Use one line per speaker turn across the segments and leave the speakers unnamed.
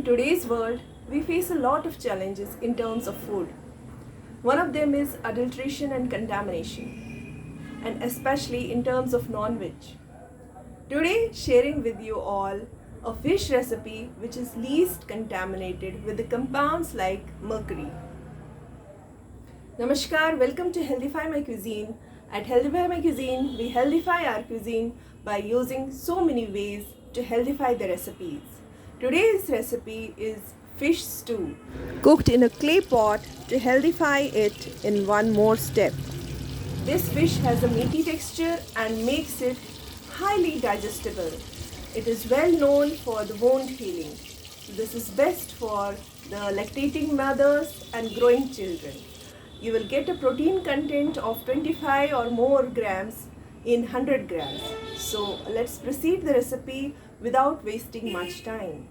today's world, we face a lot of challenges in terms of food. One of them is adulteration and contamination, and especially in terms of non-veg. Today, sharing with you all a fish recipe which is least contaminated with the compounds like mercury. Namaskar, welcome to Healthify My Cuisine. At Healthify My Cuisine, we healthify our cuisine by using so many ways to healthify the recipes. Today's recipe is fish stew, cooked in a clay pot to healthify it in one more step. This fish has a meaty texture and makes it highly digestible. It is well known for the wound healing. This is best for the lactating mothers and growing children. You will get a protein content of 25 or more grams in 100 grams. So let's proceed the recipe without wasting much time.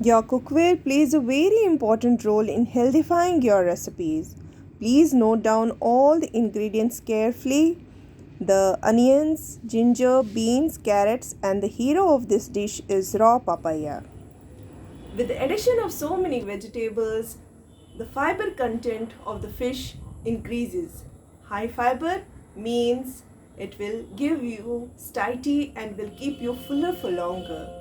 Your cookware plays a very important role in healthifying your recipes. Please note down all the ingredients carefully. The onions, ginger, beans, carrots, and the hero of this dish is raw papaya. With the addition of so many vegetables, the fiber content of the fish increases. High fiber means it will give you satiety and will keep you fuller for longer.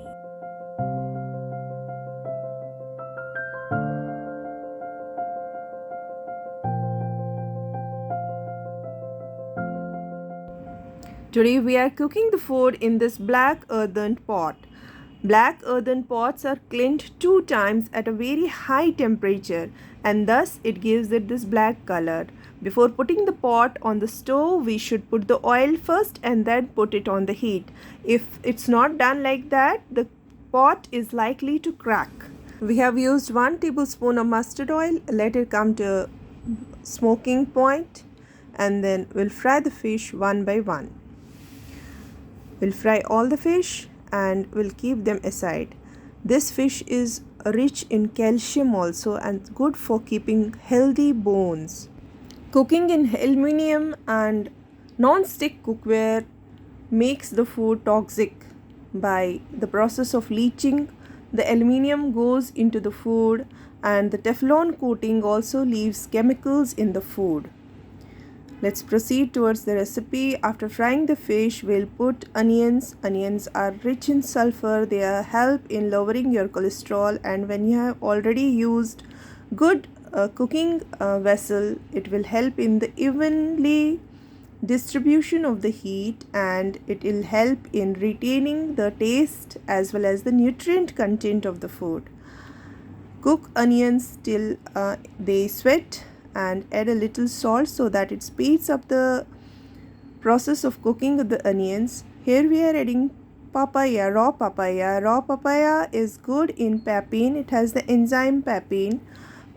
Today we are cooking the food in this black earthen pot. Black earthen pots are cleaned 2 times at a very high temperature and thus it gives it this black color. Before putting the pot on the stove, we should put the oil first and then put it on the heat. If it's not done like that, the pot is likely to crack. We have used 1 tablespoon of mustard oil. Let it come to smoking point and then we'll fry the fish one by one. We'll fry all the fish and we'll keep them aside. This fish is rich in calcium also and good for keeping healthy bones. Cooking in aluminium and non-stick cookware makes the food toxic. By the process of leaching, the aluminium goes into the food and the Teflon coating also leaves chemicals in the food. Let's proceed towards the recipe. After frying the fish, we'll put onions. Onions are rich in sulfur. They help in lowering your cholesterol, and when you have already used good cooking vessel, it will help in the evenly distribution of the heat and it will help in retaining the taste as well as the nutrient content of the food. Cook onions till they sweat and add a little salt so that it speeds up the process of cooking of the onions. Here we are adding papaya, raw papaya. Raw papaya is good in papain. It has the enzyme papain.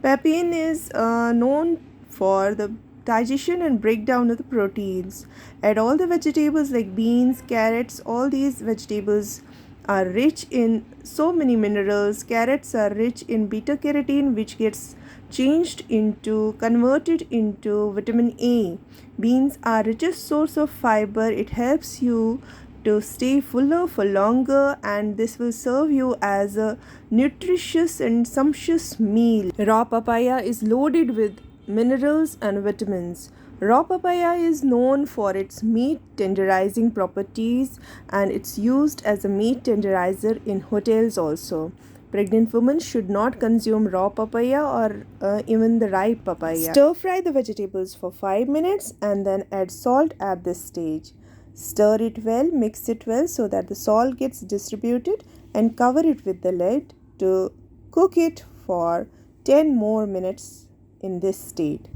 Papain is known for the digestion and breakdown of the proteins. Add all the vegetables like beans, carrots. All these vegetables are rich in so many minerals. Carrots are rich in beta carotene, which gets converted into vitamin A. Beans are richest source of fiber. It helps you to stay fuller for longer and this will serve you as a nutritious and sumptuous meal. Raw papaya is loaded with minerals and vitamins. Raw papaya is known for its meat tenderizing properties and it's used as a meat tenderizer in hotels also. Pregnant women should not consume raw papaya or even the ripe papaya. Stir fry the vegetables for 5 minutes and then add salt at this stage. Stir it well, mix it well so that the salt gets distributed and cover it with the lid to cook it for 10 more minutes in this state.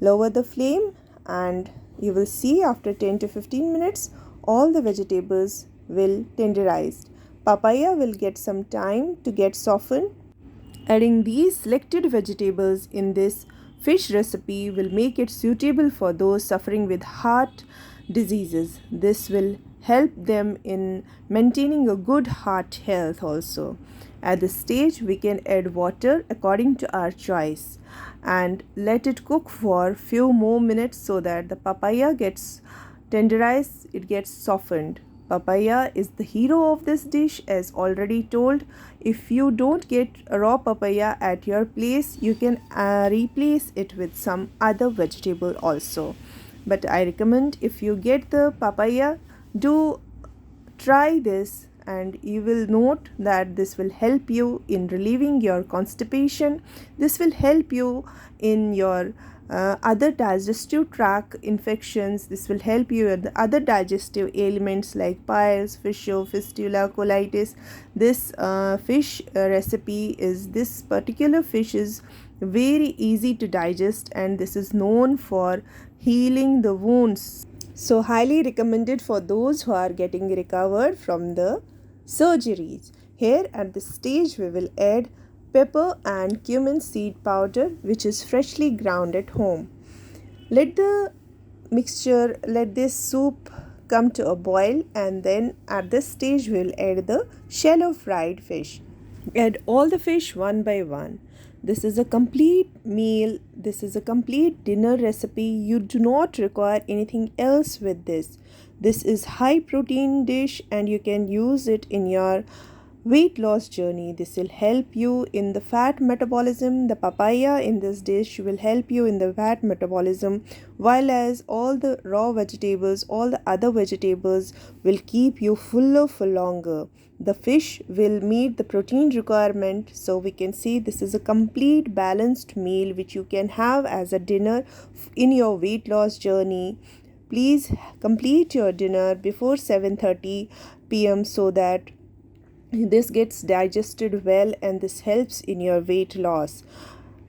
Lower the flame and you will see after 10 to 15 minutes all the vegetables will tenderize. Papaya will get some time to get softened. Adding these selected vegetables in this fish recipe will make it suitable for those suffering with heart diseases. This will help them in maintaining a good heart health also. At this stage, we can add water according to our choice and let it cook for few more minutes so that the papaya gets tenderized, it gets softened. Papaya is the hero of this dish, as already told. If you don't get raw papaya at your place, you can replace it with some other vegetable also. But I recommend, if you get the papaya, do try this, and you will note that this will help you in relieving your constipation. This will help you in your other digestive tract infections. This will help you with the other digestive ailments like piles, fissure, fistula, colitis. This fish recipe is, this particular fish is very easy to digest, and this is known for healing the wounds. So highly recommended for those who are getting recovered from the surgeries. Here at this stage we will add pepper and cumin seed powder, which is freshly ground at home. Let this soup come to a boil, and then at this stage we will add the shallow fried fish. Add all the fish one by one. This is a complete meal. This is a complete dinner recipe. You do not require anything else with this. This is high protein dish, and you can use it in your weight loss journey. This will help you in the fat metabolism. The papaya in this dish will help you in the fat metabolism, while as all the raw vegetables, all the other vegetables will keep you fuller for longer. The fish will meet the protein requirement, so we can see this is a complete balanced meal which you can have as a dinner in your weight loss journey. Please complete your dinner before 7:30 p.m. so that this gets digested well, and this helps in your weight loss.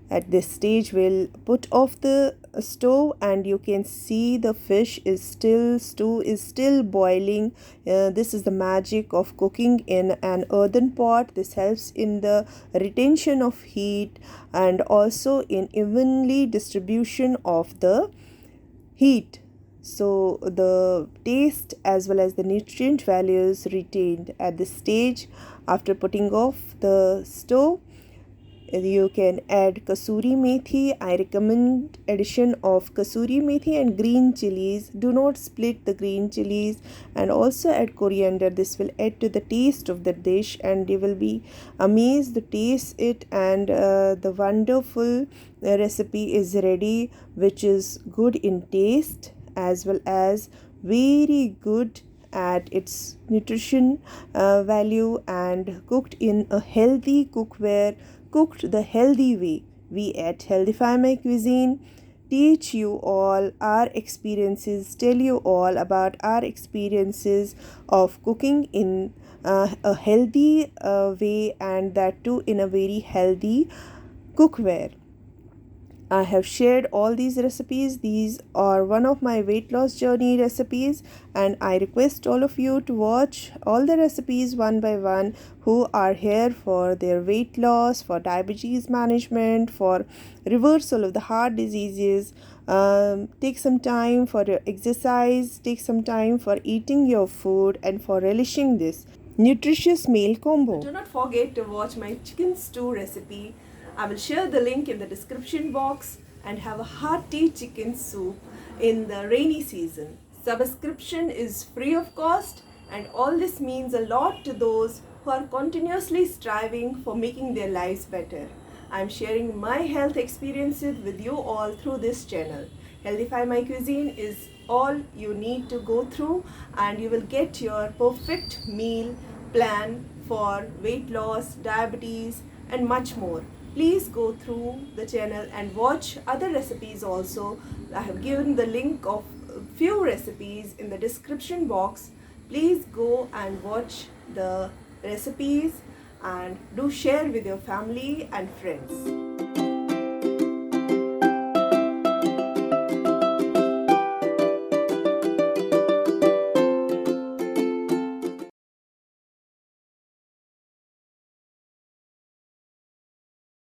At this stage we'll put off the stove, and you can see the fish is still, stew is still boiling. This is the magic of cooking in an earthen pot. This helps in the retention of heat and also in evenly distribution of the heat, so the taste as well as the nutrient values retained. At this stage, after putting off the stove, you can add kasuri methi. I recommend addition of kasuri methi and green chilies. Do not split the green chilies, and also add coriander. This will add to the taste of the dish, and you will be amazed to taste it. And the wonderful recipe is ready, which is good in taste as well as very good at its nutrition value, and cooked in a healthy cookware, cooked the healthy way. We at Healthify My Cuisine teach you all our experiences, tell you all about our experiences of cooking in a healthy way, and that too in a very healthy cookware. I have shared all these recipes. These are one of my weight loss journey recipes, and I request all of you to watch all the recipes one by one who are here for their weight loss, for diabetes management, for reversal of the heart diseases. Take some time for your exercise, take some time for eating your food, and for relishing this nutritious meal combo. Do not forget to watch my chicken stew recipe. I will share the link in the description box, and have a hearty chicken soup in the rainy season. Subscription is free of cost, and all this means a lot to those who are continuously striving for making their lives better. I am sharing my health experiences with you all through this channel. Healthify My Cuisine is all you need to go through, and you will get your perfect meal plan for weight loss, diabetes, and much more. Please go through the channel and watch other recipes also. I have given the link of few recipes in the description box. Please go and watch the recipes, and do share with your family and friends.